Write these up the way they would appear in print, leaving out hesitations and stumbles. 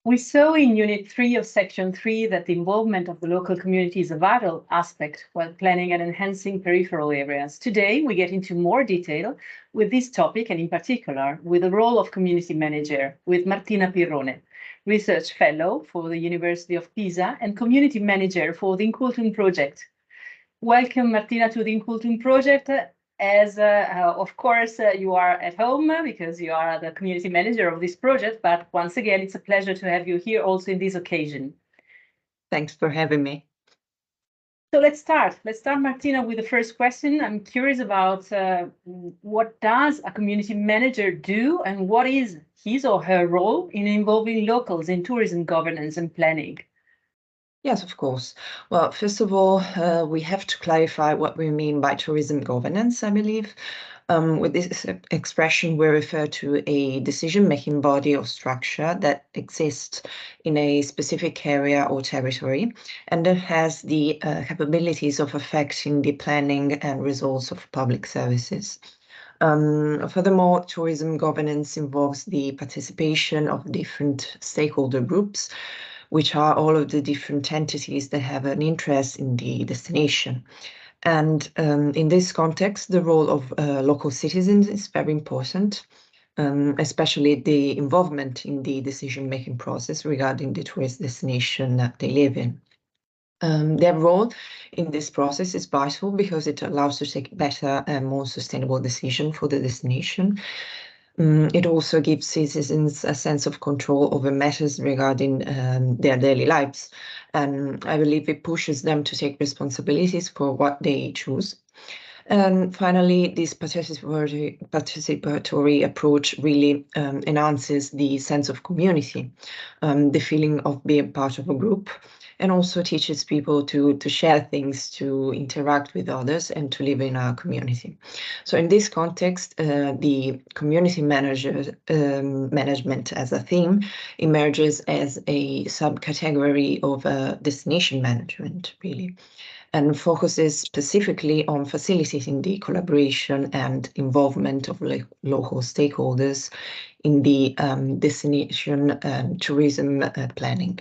We saw in Unit 3 of Section 3 that the involvement of the local community is a vital aspect while planning and enhancing peripheral areas. Today, we get into more detail with this topic and in particular with the role of community manager with Martina Pirrone, research fellow for the University of Pisa and community manager for the INCULTUM project. Welcome, Martina, to the INCULTUM project. Of course, you are at home because you are the community manager of this project, but once again, it's a pleasure to have you here also in this occasion. Thanks for having me. So let's start. Martina, with the first question. I'm curious about what does a community manager do and what is his or her role in involving locals in tourism governance and planning? Yes, of course. Well, first of all, we have to clarify what we mean by tourism governance, I believe. With this expression, we refer to a decision-making body or structure that exists in a specific area or territory and that has the capabilities of affecting the planning and results of public services. Furthermore, tourism governance involves the participation of different stakeholder groups, which are all of the different entities that have an interest in the destination. And in this context, the role of local citizens is very important, especially the involvement in the decision-making process regarding the tourist destination that they live in. Their role in this process is vital because it allows to take better and more sustainable decisions for the destination. It also gives citizens a sense of control over matters regarding their daily lives. And I believe it pushes them to take responsibilities for what they choose. And finally, this participatory approach really enhances the sense of community, the feeling of being part of a group, and also teaches people to share things, to interact with others, and to live in a community. So in this context, the community management as a theme emerges as a subcategory of destination management, really, and focuses specifically on facilitating the collaboration and involvement of local stakeholders in the destination tourism planning.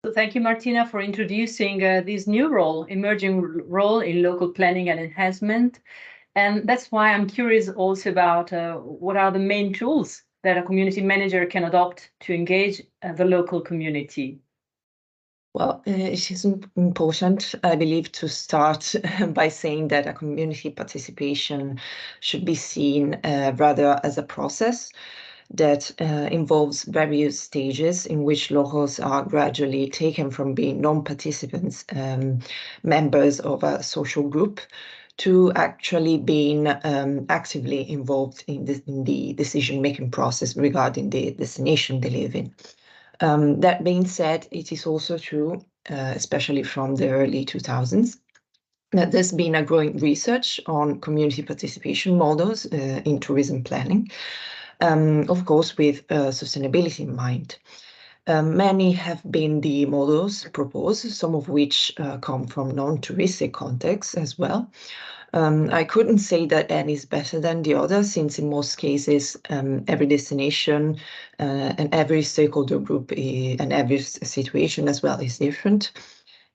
So thank you, Martina, for introducing this new role, emerging role in local planning and enhancement. And that's why I'm curious also about what are the main tools that a community manager can adopt to engage the local community. Well, it is important, I believe, to start by saying that a community participation should be seen rather as a process that involves various stages in which locals are gradually taken from being non-participants, members of a social group, to actually being actively involved in the decision-making process regarding the destination they live in. That being said, it is also true, especially from the early 2000s, that there's been a growing research on community participation models in tourism planning, of course, with sustainability in mind. Many have been the models proposed, some of which come from non-touristic contexts as well. I couldn't say that any is better than the other, since in most cases, every destination and every stakeholder group and every situation as well is different,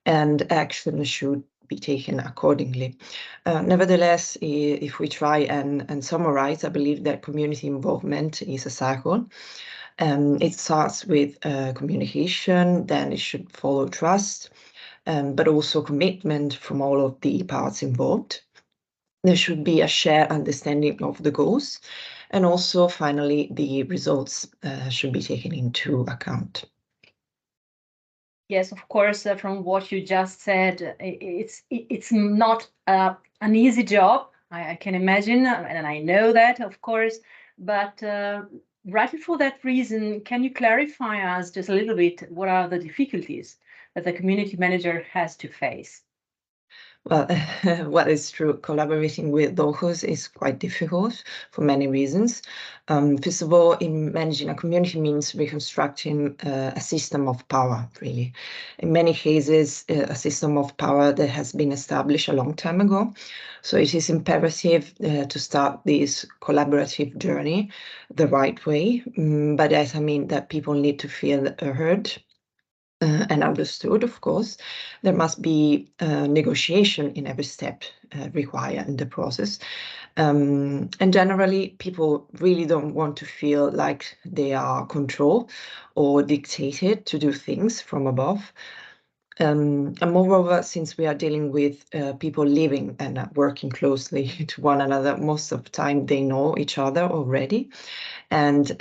and action should be taken accordingly. Nevertheless, if we try and summarize, I believe that community involvement is a cycle. It starts with communication, then it should follow trust, but also commitment from all of the parts involved. There should be a shared understanding of the goals, and also finally the results should be taken into account. Yes, of course, from what you just said, it's not an easy job, I can imagine, and I know that, of course, but right for that reason, can you clarify us just a little bit what are the difficulties that the community manager has to face? Well, what is true, collaborating with locals is quite difficult for many reasons. First of all, in managing a community means reconstructing a system of power, really. In many cases, a system of power that has been established a long time ago. So it is imperative to start this collaborative journey the right way. By that, I mean that people need to feel heard and understood, of course. There must be negotiation in every step required in the process. And generally, people really don't want to feel like they are controlled or dictated to do things from above. And moreover, since we are dealing with people living and working closely to one another, most of the time they know each other already. And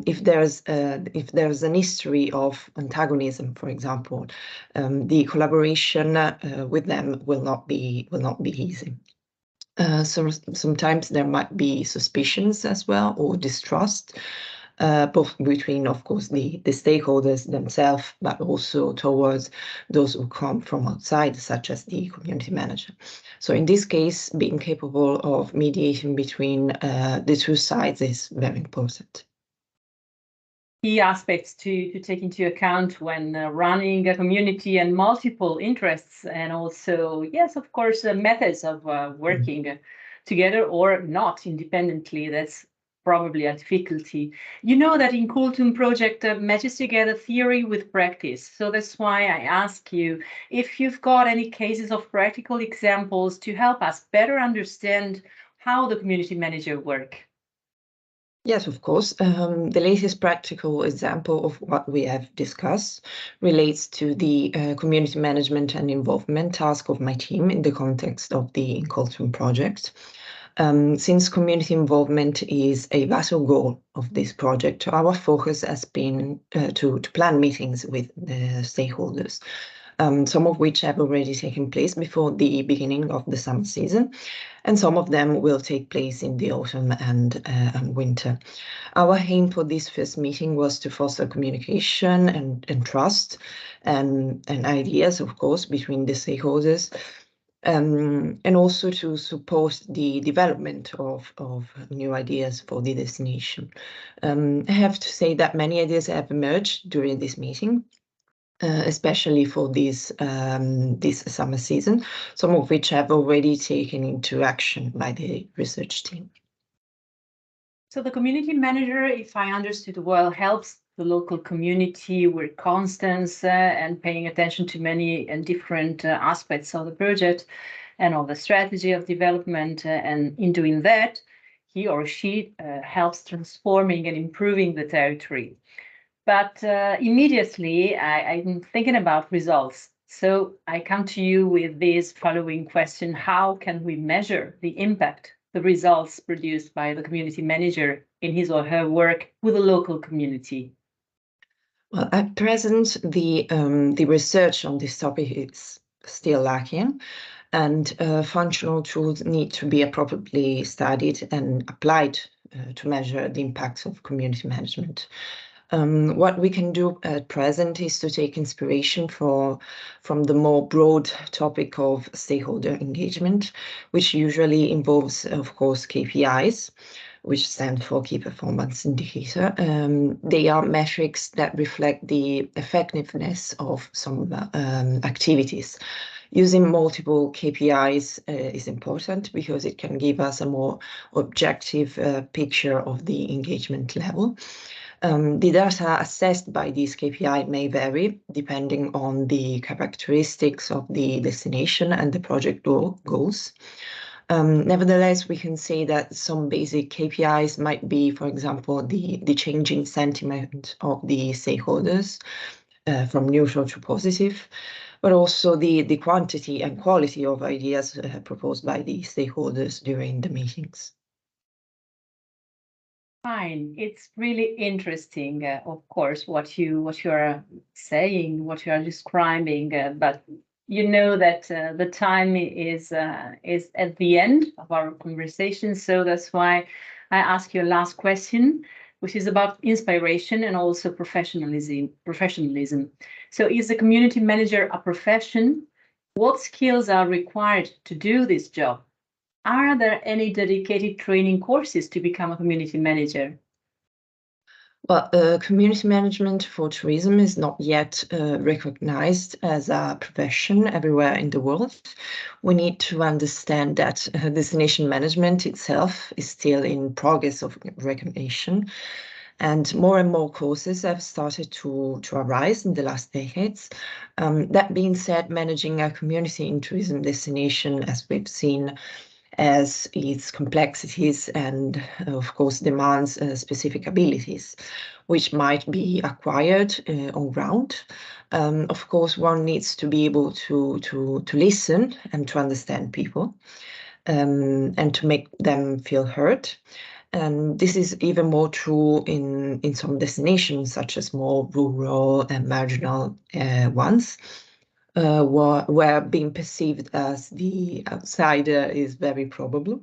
if there's an history of antagonism, for example, the collaboration with them will not be easy. So sometimes there might be suspicions as well, or distrust, both between, of course, the stakeholders themselves, but also towards those who come from outside, such as the community manager. So in this case, being capable of mediation between the two sides is very important. Key aspects to take into account when running a community and multiple interests, and also, yes, of course, methods of working together or not independently. That's probably a difficulty. You know that INCULTUM project matches together theory with practice. So that's why I ask you if you've got any cases of practical examples to help us better understand how the community manager work. Yes, of course. The latest practical example of what we have discussed relates to the community management and involvement task of my team in the context of the INCULTUM project. Since community involvement is a vital goal of this project, our focus has been to plan meetings with the stakeholders, some of which have already taken place before the beginning of the summer season, and some of them will take place in the autumn and winter. Our aim for this first meeting was to foster communication and trust and ideas, of course, between the stakeholders, and also to support the development of new ideas for the destination. I have to say that many ideas have emerged during this meeting, especially for this summer season, some of which have already taken into action by the research team. So the community manager, if I understood well, helps the local community with constance and paying attention to many and different aspects of the project and of the strategy of development. And in doing that, he or she helps transforming and improving the territory. But immediately, I'm thinking about results. So I come to you with this following question: how can we measure the impact, the results produced by the community manager in his or her work with the local community? Well, at present, the research on this topic is still lacking, and functional tools need to be appropriately studied and applied to measure the impacts of community management. What we can do at present is to take inspiration from the more broad topic of stakeholder engagement, which usually involves, of course, KPIs, which stand for Key Performance Indicator. They are metrics that reflect the effectiveness of some activities. Using multiple KPIs is important because it can give us a more objective picture of the engagement level. The data assessed by these KPI may vary depending on the characteristics of the destination and the project goals. Nevertheless, we can say that some basic KPIs might be, for example, the changing sentiment of the stakeholders from neutral to positive, but also the quantity and quality of ideas proposed by the stakeholders during the meetings. Fine. It's really interesting, of course, what you are saying, what you are describing, but you know that the time is at the end of our conversation. So that's why I ask you a last question, which is about inspiration and also professionalism. So is the community manager a profession What skills are required to do this job? Are there any dedicated training courses to become a community manager? Well, community management for tourism is not yet recognized as a profession everywhere in the world. We need to understand that destination management itself is still in progress of recognition, and more courses have started to arise in the last decades. That being said, managing a community in tourism destination, as we've seen, as its complexities and, of course, demands specific abilities, which might be acquired on ground. Of course, one needs to be able to listen and to understand people, and to make them feel heard. And this is even more true in some destinations, such as more rural and marginal ones, where being perceived as the outsider is very probable.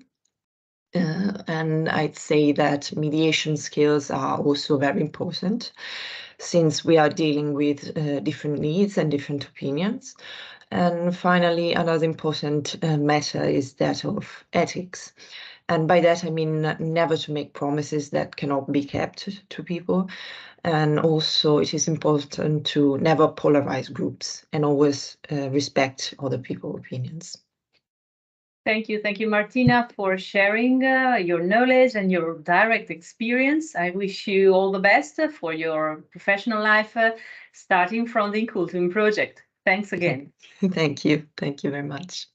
And I'd say that mediation skills are also very important, since we are dealing with different needs and different opinions. And finally, another important matter is that of ethics. And by that, I mean never to make promises that cannot be kept to people. And also, it is important to never polarize groups and always respect other people's opinions. Thank you, Martina, for sharing your knowledge and your direct experience. I wish you all the best for your professional life, starting from the INCULTUM project. Thanks again. Thank you. Thank you very much.